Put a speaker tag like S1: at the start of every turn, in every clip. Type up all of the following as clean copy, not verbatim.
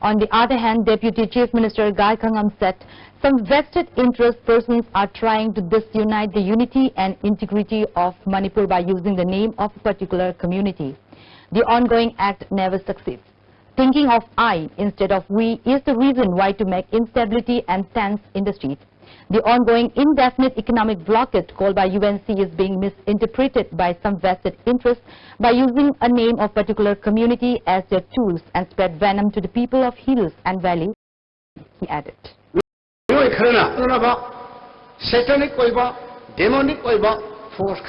S1: On the other hand, Deputy Chief Minister Gai Khangam said some vested interest persons are trying to disunite the unity and integrity of Manipur by using the name of a particular community. The ongoing act never succeeds. Thinking of I instead of we is the reason why to make instability and tense in the street. The ongoing indefinite economic blockade called by UNC is being misinterpreted by some vested interests by using a name of particular community as their tools and spread venom to the people of hills and valley, he added.
S2: Satanic demonic force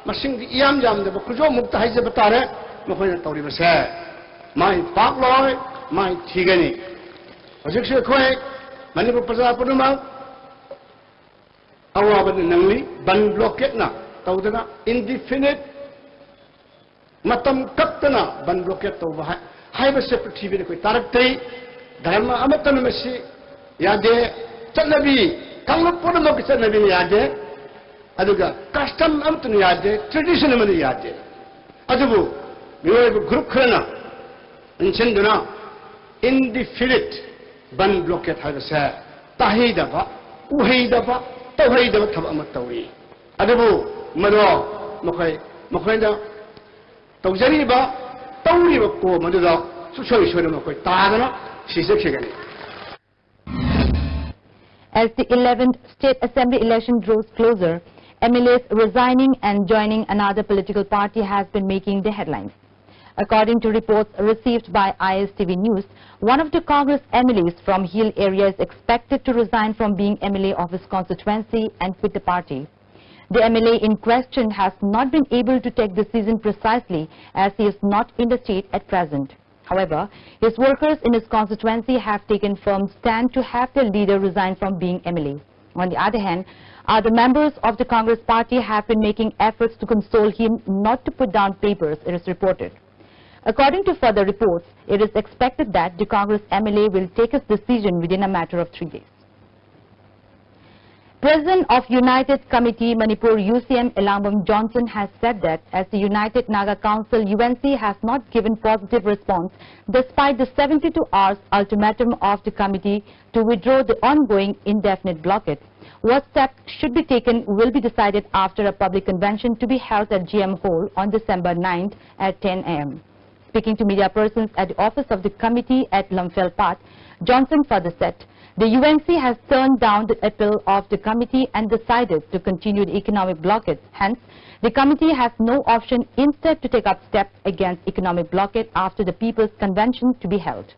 S2: masing iyam jam de kujo mukta hai je batare mokhoi tawri base mai pak loy mai thigani hojik se khoi Manipur praja puruma awaban nangli ban blockade na tawdana indefinite matam kaptana ban blockade tawba hai base prithvi koi tarak tei dharma amatana masi yade chanabi kanglup purama ki chanabi yade aduga custom amtunu yade tradition amani yade adubu miyoy group khana inchenduna indefinite ban blockade habasa tahidaba uhaidaba tawhaidaba thab amat tawri adubu mado mokhayda tawjariba tawriba ko maduda susoi soi mokhoi tadana sisekhegani.
S1: As the 11th State Assembly election draws closer, MLAs resigning and joining another political party has been making the headlines. According to reports received by ISTV News, one of the Congress MLAs from Hill area is expected to resign from being MLA of his constituency and quit the party. The MLA in question has not been able to take decision precisely as he is not in the state at present. However, his workers in his constituency have taken firm stand to have their leader resign from being MLA. On the other hand, other members of the Congress party have been making efforts to console him not to put down papers, it is reported. According to further reports, it is expected that the Congress MLA will take his decision within a matter of 3 days. President of United Committee Manipur UCM Elambam Johnson has said that as the United Naga Council UNC has not given positive response despite the 72 hours ultimatum of the committee to withdraw the ongoing indefinite blockade, what steps should be taken will be decided after a public convention to be held at GM Hall on December 9th at 10 a.m. Speaking to media persons at the office of the committee at Lumphel Path, Johnson further said, the UNC has turned down the appeal of the committee and decided to continue the economic blockade. Hence, the committee has no option instead to take up steps against economic blockade after the People's Convention to be held.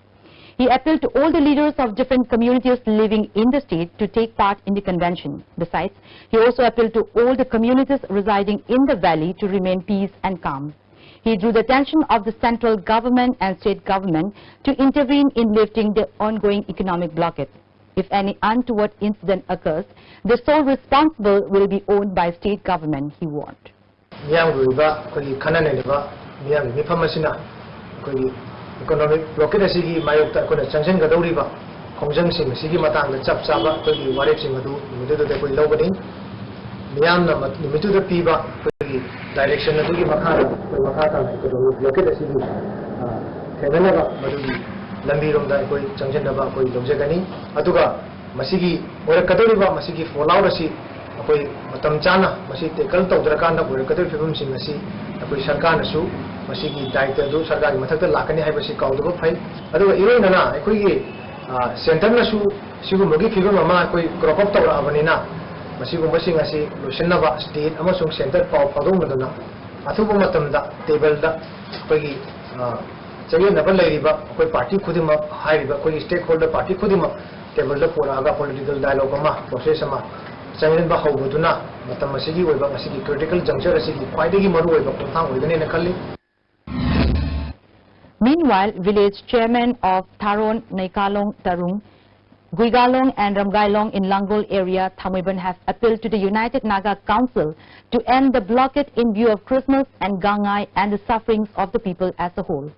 S1: He appealed to all the leaders of different communities living in the state to take part in the convention. Besides, he also appealed to all the communities residing in the valley to remain peace and calm. He drew the attention of the central government and state government to intervene in lifting the ongoing economic blockade. If any untoward incident occurs, the sole responsible will be owned by state government, he warned.
S3: Economic blockade asigi mayokta kona sanction gadawriba khongjang sing asigi matangda chap chaba koi warep sing adu midu de koi logani miyamna midu de piba koi direction adu gi makha koi makha ta economic blockade asigi thegana ba madu lambi rom da koi sanction da ba koi logjagani aduga masigi ora kadawriba masigi fallout asi koi matam chana masi tackle tawdrakanda koi kadawri film sing asi koi sarkar nasu masigi daita do sarkar gi mathakta lakani haibasi kaudaba phai aduga iroinana ekoi center nasu sigu mogi figure mama koi crop up tawra abanina masigu masing asi losinaba state amasung center paw phadong maduna athuba matamda table da koi chagi nabal lairiba koi party khudima hairiba koi stakeholder party khudima table da pura aga political dialogue ama process ama changin ba hawbuduna matam masigi oiba masigi critical juncture asigi khwaidagi maru oiba kothang oigane na khalli.
S1: Meanwhile, village chairman of Tharon, Naikalong, Tarung, Guigalong and Ramgailong in Langol area, Thamwiban have appealed to the United Naga Council to end the blockade in view of Christmas and Gangai and the sufferings of the people as a whole.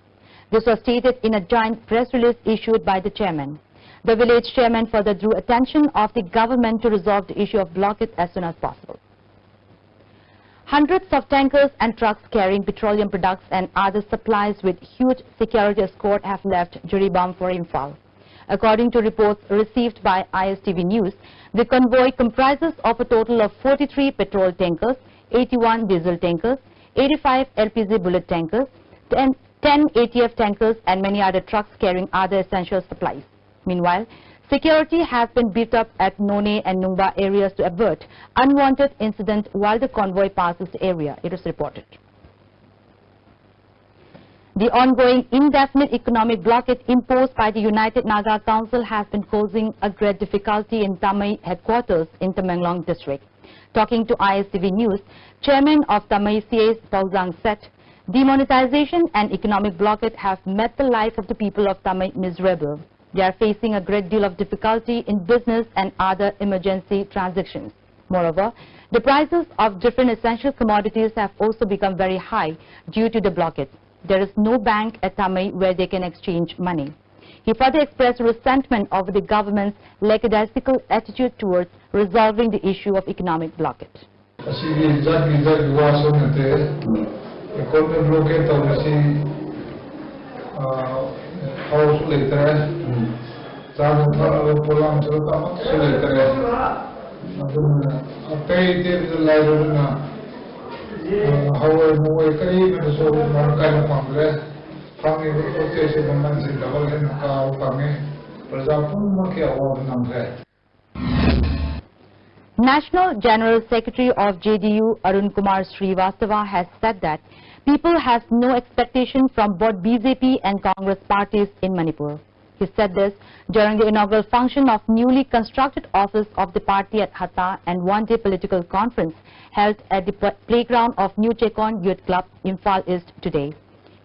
S1: This was stated in a joint press release issued by the chairman. The village chairman further drew attention of the government to resolve the issue of blockade as soon as possible. Hundreds of tankers and trucks carrying petroleum products and other supplies with huge security escort have left Jiribam for Imphal. According to reports received by ISTV News, the convoy comprises of a total of 43 petrol tankers, 81 diesel tankers, 85 LPG bullet tankers, 10 ATF tankers and many other trucks carrying other essential supplies. Meanwhile, security has been beefed up at None and Nungba areas to avert unwanted incident while the convoy passes the area, it is reported. The ongoing indefinite economic blockade imposed by the United Naga Council has been causing a great difficulty in Tamai headquarters in Tamenglong district. Talking to ISTV News, Chairman of Tamai CAS Pauzang said, demonetization and economic blockade have made the life of the people of Tamai miserable. They are facing a great deal of difficulty in business and other emergency transactions. Moreover, the prices of different essential commodities have also become very high due to the blockade. There is no bank at Tamai where they can exchange money. He further expressed resentment over the government's lackadaisical attitude towards resolving the issue of economic blockade. National General Secretary of JDU Arun Kumar Srivastava has said that people have no expectation from both BJP and Congress parties in Manipur. He said this during the inaugural function of newly constructed office of the party at Hatta and one-day political conference held at the playground of New Chekon Youth Club, Imphal East today.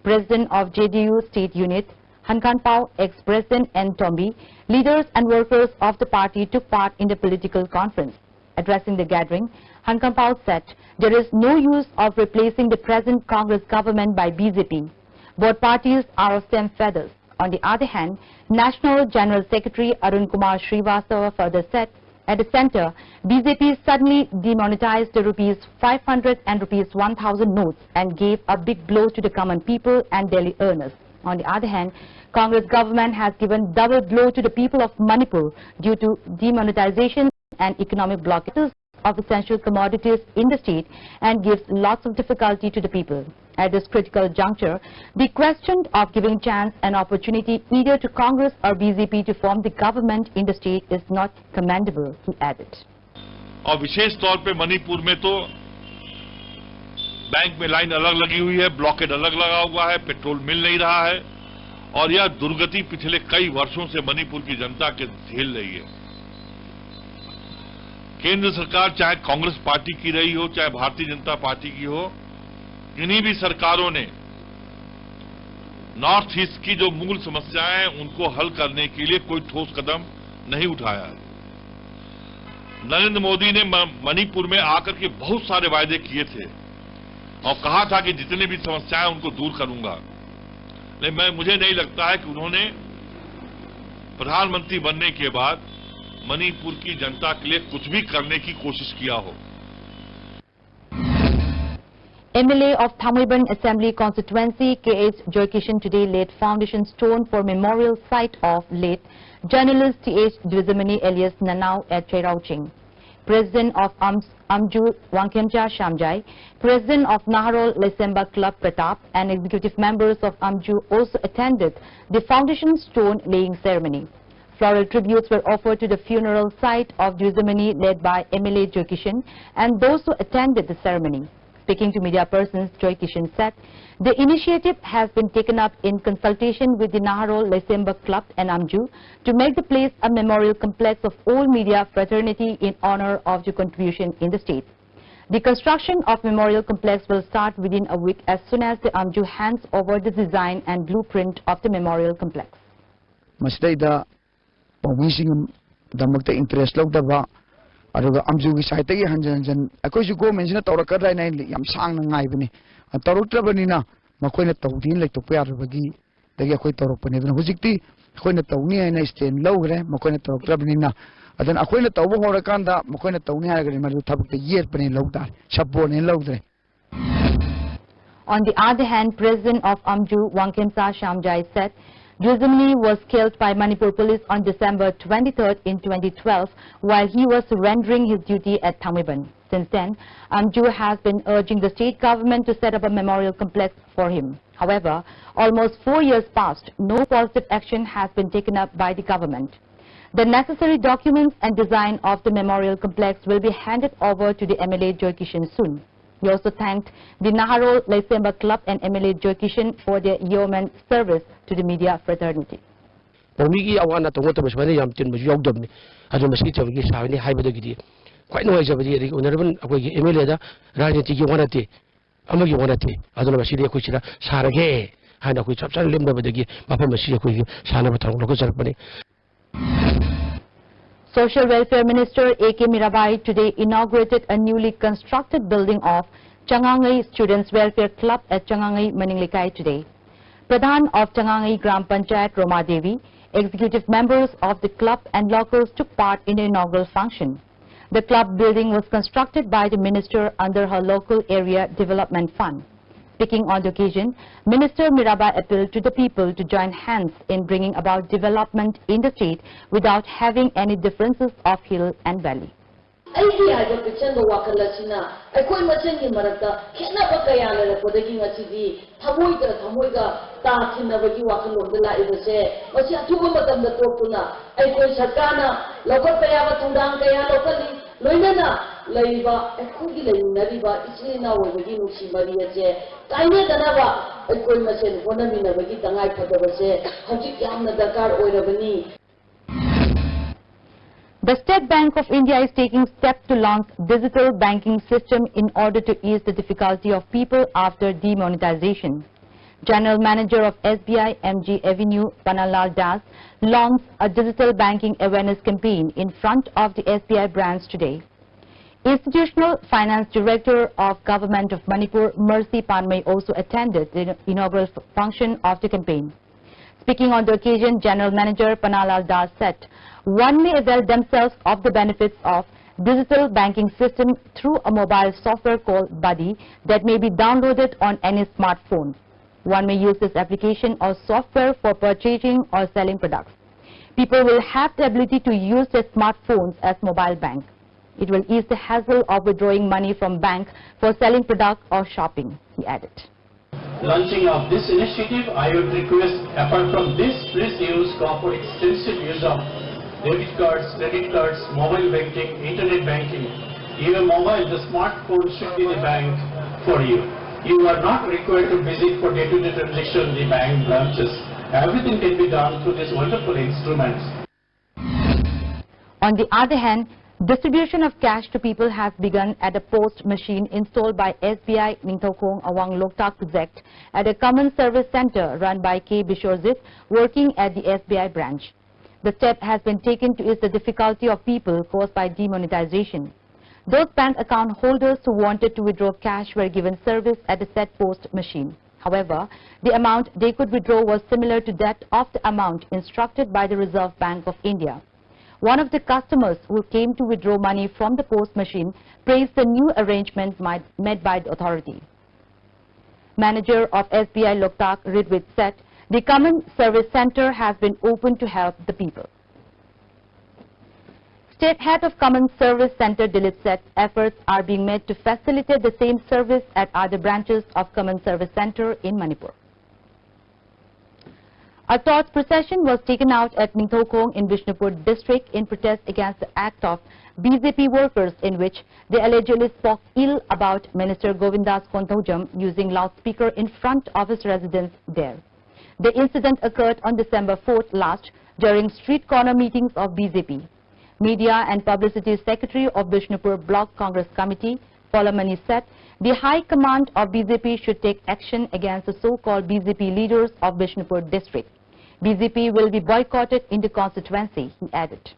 S1: President of JDU State Unit, Hankan Pao, ex-President N. Tombi, leaders and workers of the party took part in the political conference. Addressing the gathering, Hankan Pao said there is no use of replacing the present Congress government by BJP. Both parties are of same feathers. On the other hand, National General Secretary Arun Kumar Srivastava further said, at the center, BJP suddenly demonetized the Rs 500 and Rs 1000 notes and gave a big blow to the common people and daily earners. On the other hand, Congress government has given double blow to the people of Manipur due to demonetization and economic blockades of essential commodities in the state and gives lots of difficulty to the people. At this critical juncture, the question of giving chance and opportunity either to Congress or BJP to form the government in the state is not commendable, he added.
S4: और विशेष तौर पे मणिपुर में तो bank में line अलग लगी हुई है, ब्लॉकेड अलग लगा हुआ है, पेट्रोल मिल नहीं रहा है और यह दुर्गति पिछले कई वर्षों से मणिपुर की जनता के झेल रही है। केंद्र सरकार चाहे कांग्रेस पार्टी की रही हो, चाहे भारतीय जनता पार्टी की हो, इन्हीं भी सरकारों ने नॉर्थ ईस्ट की जो मूल समस्याएं हैं उनको हल करने के लिए कोई ठोस कदम नहीं उठाया है। नरेंद्र मोदी ने मणिपुर में आकर के बहुत सारे वायदे किए थे और कहा था कि जितनी भी समस्याएं उनको दूर करूंगा, लेकिन मुझे नहीं लगता है कि उन्होंने प्रधानमंत्री बनने के बाद मणिपुर की जनता के लिए कुछ भी करने की कोशिश किया हो।
S1: MLA of Thamaiban Assembly Constituency K.H. Joykishan today laid foundation stone for memorial site of late journalist T.H. Dwizamani alias Nanau at Chairauching. President of Amju Wangkemcha Shamjai, President of Naharol Lesemba Club Pratap and executive members of Amju also attended the foundation stone laying ceremony. Floral tributes were offered to the funeral site of Dwizamani led by MLA Joykishan and those who attended the ceremony. Speaking to media persons, Joykishan said, the initiative has been taken up in consultation with the Naharol Lesemba Club and Amju to make the place a memorial complex of all media fraternity in honor of the contribution in the state. The construction of memorial complex will start within a week as soon as the Amju hands over the design and blueprint of the memorial complex.
S5: aduga amjugi site gi hanjan akoisu government na tawrakadrai nai yam sang na ngai bani tawrutrabani na makoina tawdin lai tokpa yarbagi dagi akoi tawrupani aduna hujikti akoina tawni ai na stand logre makoina tawrutrabani na aduna akoina tawbo horakanda makoina tawni ai gari maru thabukta yer pani logdar sappo ne logdre
S1: On the other hand, President of Amju, Wangkhemsa Shamjai said, Juzumni was killed by Manipur police on December 23rd in 2012 while he was surrendering his duty at Thangmiban. Since then, Amju has been urging the state government to set up a memorial complex for him. However, almost 4 years passed, no positive action has been taken up by the government. The necessary documents and design of the memorial complex will be handed over to the MLA Joy Kishan soon. He also thanked the Naharol Laisemba Club and MLA Joy Kishan for their yeoman service to the media fraternity.
S6: Pawmigi awana tongoto masmani yam tin maju yogdobni adu maski chawgi sawni haibadagidi kwai no jabadi ri honorable akogi MLA da rajniti gi wanati amagi wanati adu masidi akoi sira sarage hana koi chapsan lemdabadagi mapam masidi akoi sana batang loko jarpani.
S1: Social Welfare Minister A.K. Mirabai today inaugurated a newly constructed building of Changangai Students Welfare Club at Changangai Maninglekai today. Pradhan of Changangai Gram Panchayat Roma Devi, executive members of the club and locals took part in the inaugural function. The club building was constructed by the minister under her local area development fund. Speaking on the occasion, Minister Mirabai appealed to the people to join hands in bringing about development in the state without having any differences of hill and valley.
S7: Laiba, Ekugi Nariba, Islina, Waginu Simaria, Kaine Danava, Equemasen, Bonamina, Vagitangai Patavase, Hajik Yamna Dakar Oirabani.
S1: The State Bank of India is taking steps to launch digital banking system in order to ease the difficulty of people after demonetization. General Manager of SBI MG Avenue, Panalal Das, launched a digital banking awareness campaign in front of the SBI branch today. Institutional Finance Director of Government of Manipur, Mercy Panmay, also attended the inaugural function of the campaign. Speaking on the occasion, General Manager Panalal Das said, one may avail themselves of the benefits of digital banking system through a mobile software called Buddy that may be downloaded on any smartphone. One may use this application or software for purchasing or selling products. People will have the ability to use their smartphones as mobile bank. It will ease the hassle of withdrawing money from bank for selling products or shopping, he added.
S8: Launching of this initiative, I would request, apart from this, please use for extensive use of debit cards, credit cards, mobile banking, internet banking. Even mobile, the smartphone should be the bank for you. You are not required to visit for day-to-day transaction in the bank branches. Everything can be done through these wonderful instruments.
S1: On the other hand, distribution of cash to people has begun at a post machine installed by SBI Ningthokong Awang Loktak project at a common service center run by K. Bishorzit working at the SBI branch. The step has been taken to ease the difficulty of people caused by demonetization. Those bank account holders who wanted to withdraw cash were given service at the said post machine. However, the amount they could withdraw was similar to that of the amount instructed by the Reserve Bank of India. One of the customers who came to withdraw money from the post machine praised the new arrangement made by the authority. Manager of SBI Loktak, Ridwit, said, the common service center has been opened to help the people. State Head of Common Service Center Dilip said efforts are being made to facilitate the same service at other branches of Common Service Center in Manipur. A torch procession was taken out at Ningthokong in Bishnupur district in protest against the act of BJP workers in which they allegedly spoke ill about Minister Govindas Konthaujam using loudspeaker in front of his residence there. The incident occurred on December 4th last during street corner meetings of BJP. Media and Publicity Secretary of Bishnupur Block Congress Committee, Polamani, said the High Command of BJP should take action against the so-called BJP leaders of Bishnupur district. BJP will be boycotted in the constituency, he added.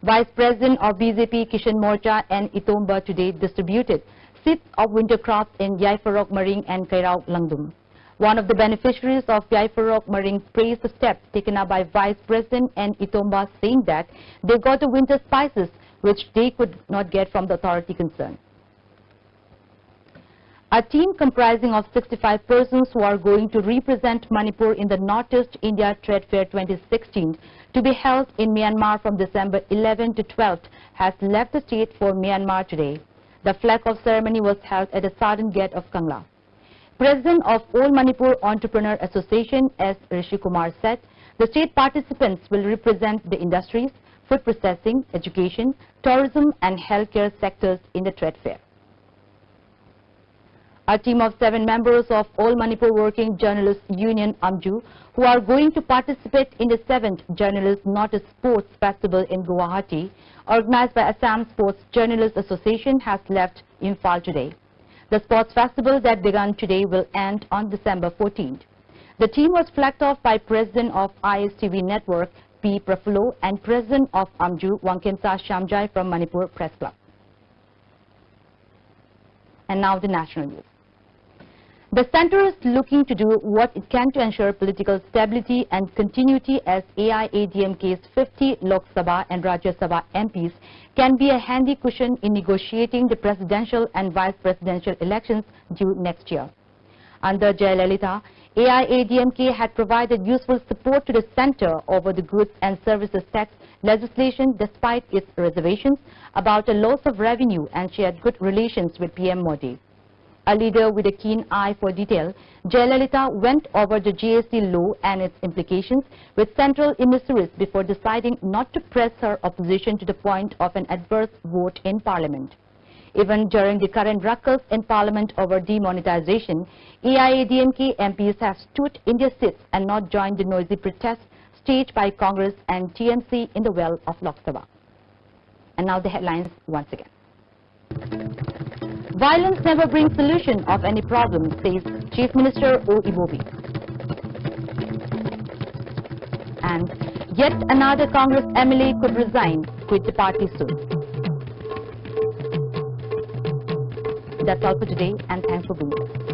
S1: Vice President of BJP Kishan Morcha and Itomba today distributed seeds of winter crops in Yaifarok Maring and Kairao Langdum. One of the beneficiaries of Yaifarok Maring praised the steps taken up by Vice President and Itomba, saying that they got the winter spices which they could not get from the authority concerned. A team comprising of 65 persons who are going to represent Manipur in the Northeast India Trade Fair 2016 to be held in Myanmar from December 11 to 12 has left the state for Myanmar today. The flag-off ceremony was held at the southern gate of Kangla. President of All Manipur Entrepreneur Association S. Rishi Kumar said the state participants will represent the industries, food processing, education, tourism and healthcare sectors in the trade fair. A team of 7 members of All Manipur Working Journalists Union AMJU, who are going to participate in the 7th Journalist Notice Sports Festival in Guwahati, organized by Assam Sports Journalists Association, has left Imphal today. The sports festival that began today will end on December 14th. The team was flagged off by President of ISTV Network, P. Prafulo, and President of AMJU, Wangkemsa Shamjai from Manipur Press Club. And now the national news. The centre is looking to do what it can to ensure political stability and continuity as AIADMK's 50 Lok Sabha and Rajya Sabha MPs can be a handy cushion in negotiating the presidential and vice presidential elections due next year. Under Jayalalitha, AIADMK had provided useful support to the centre over the goods and services tax legislation despite its reservations about a loss of revenue, and she had good relations with PM Modi. A leader with a keen eye for detail, Jayalalitha went over the GST law and its implications with central emissaries before deciding not to press her opposition to the point of an adverse vote in Parliament. Even during the current ruckus in Parliament over demonetization, AIADMK MPs have stood in their seats and not joined the noisy protests staged by Congress and TMC in the well of Lok Sabha. And now the headlines once again. Violence never brings solution of any problem, says Chief Minister O. Ibobi. And yet another Congress MLA could resign, quit the party soon. That's all for today, and thanks for being with us.